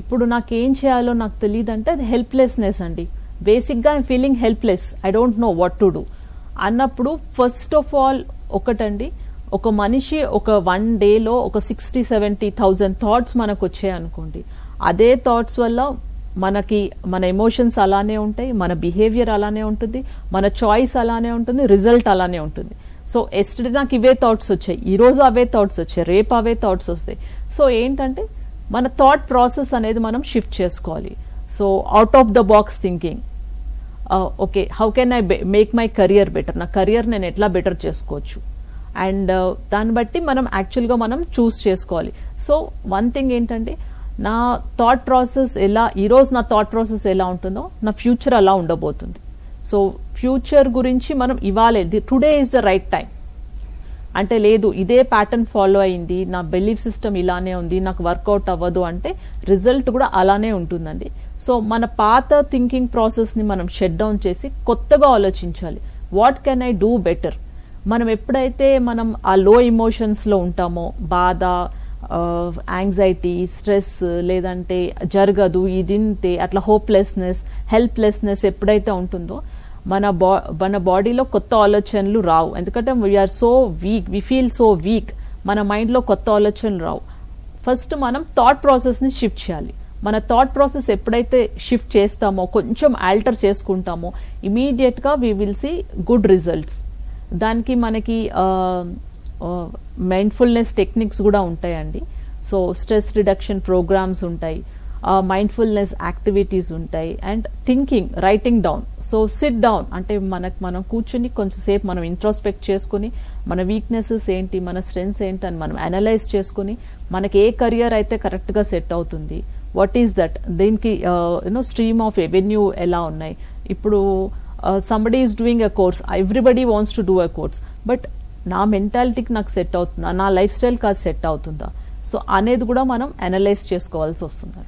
ఇప్పుడు నాకేం చేయాలో నాకు తెలియదంటే అది హెల్ప్లెస్నెస్ అండి. బేసిక్గా I'm feeling helpless, I don't know what to do అన్నప్పుడు ఫస్ట్ ఆఫ్ ఆల్ ఒకటండి, ఒక మనిషి ఒక 1 డేలో ఒక 60,000-70,000 థాట్స్ మనకు వచ్చాయనుకోండి, అదే థాట్స్ వల్ల మనకి మన ఎమోషన్స్ అలానే ఉంటాయి, మన బిహేవియర్ అలానే ఉంటుంది, మన చాయిస్ అలానే ఉంటుంది, రిజల్ట్ అలానే ఉంటుంది. సో ఎస్టర్డే నాకు ఇవే థాట్స్ వచ్చాయి, ఈ రోజు అవే థాట్స్ వచ్చాయి, రేపు అవే థాట్స్ వస్తాయి. సో ఏంటంటే మన థాట్ ప్రాసెస్ అనేది మనం షిఫ్ట్ చేసుకోవాలి. So out of the box thinking, okay how can I make my career better, నా కెరియర్ నేను ఎట్లా బెటర్ చేసుకోవచ్చు, అండ్ దాన్ని బట్టి మనం యాక్చువల్గా మనం చూస్ చేసుకోవాలి. సో వన్ థింగ్ ఏంటంటే, నా థాట్ ప్రాసెస్ ఎలా, ఈరోజు నా థాట్ ప్రాసెస్ ఎలా ఉంటుందో నా ఫ్యూచర్ అలా ఉండబోతుంది. సో ఫ్యూచర్ గురించి మనం ఇవాళ today is the right time అంటే, లేదు ఇదే ప్యాటర్న్ ఫాలో అయింది, నా బిలీఫ్ సిస్టమ్ ఇలానే ఉంది, నాకు వర్కౌట్ అవ్వదు అంటే రిజల్ట్ కూడా అలానే ఉంటుందండి. సో మన పాత థింకింగ్ ప్రాసెస్ని మనం షట్ డౌన్ చేసి కొత్తగా ఆలోచించాలి. What can I do better? మనం ఎప్పుడైతే మనం ఆ లో ఎమోషన్స్లో ఉంటామో, బాధ, యాంగ్జైటీ, స్ట్రెస్, లేదంటే జరగదు ఇదింతే అట్లా హోప్లెస్నెస్, హెల్ప్లెస్నెస్ ఎప్పుడైతే ఉంటుందో మన బాడీలో కొత్త ఆలోచనలు రావు. ఎందుకంటే we're so weak, we feel so weak, మన మైండ్లో కొత్త ఆలోచనలు రావు. ఫస్ట్ మనం థాట్ ప్రాసెస్ని షిఫ్ట్ చేయాలి. మన థాట్ ప్రాసెస్ ఎప్పుడైతే షిఫ్ట్ చేస్తామో, కొంచెం ఆల్టర్ చేసుకుంటామో, ఇమీడియట్గా we will see good results. దానికి మనకి మైండ్ఫుల్నెస్ టెక్నిక్స్ కూడా ఉంటాయండి. సో స్ట్రెస్ రిడక్షన్ ప్రోగ్రామ్స్ ఉంటాయి, మైండ్ఫుల్నెస్ యాక్టివిటీస్ ఉంటాయి, and thinking, writing down. So sit down అంటే మనం కూర్చుని కొంచెంసేపు మనం ఇంట్రోస్పెక్ట్ చేసుకుని మన వీక్నెసెస్ ఏంటి, మన స్ట్రెంగ్స్ ఏంటి అని మనం అనలైజ్ చేసుకుని మనకి ఏ కెరియర్ అయితే కరెక్ట్గా సెట్ అవుతుంది, వాట్ ఈస్ దట్, దీనికి స్ట్రీమ్ ఆఫ్ రెవెన్యూ ఎలా ఉన్నాయి. ఇప్పుడు somebody is doing a course, everybody wants to do a course, but నా మెంటాలిటీకి నాకు సెట్ అవుతుందా, నా లైఫ్ స్టైల్కి అది సెట్ అవుతుందా, సో అనేది కూడా మనం అనలైజ్ చేసుకోవాల్సి వస్తుంది.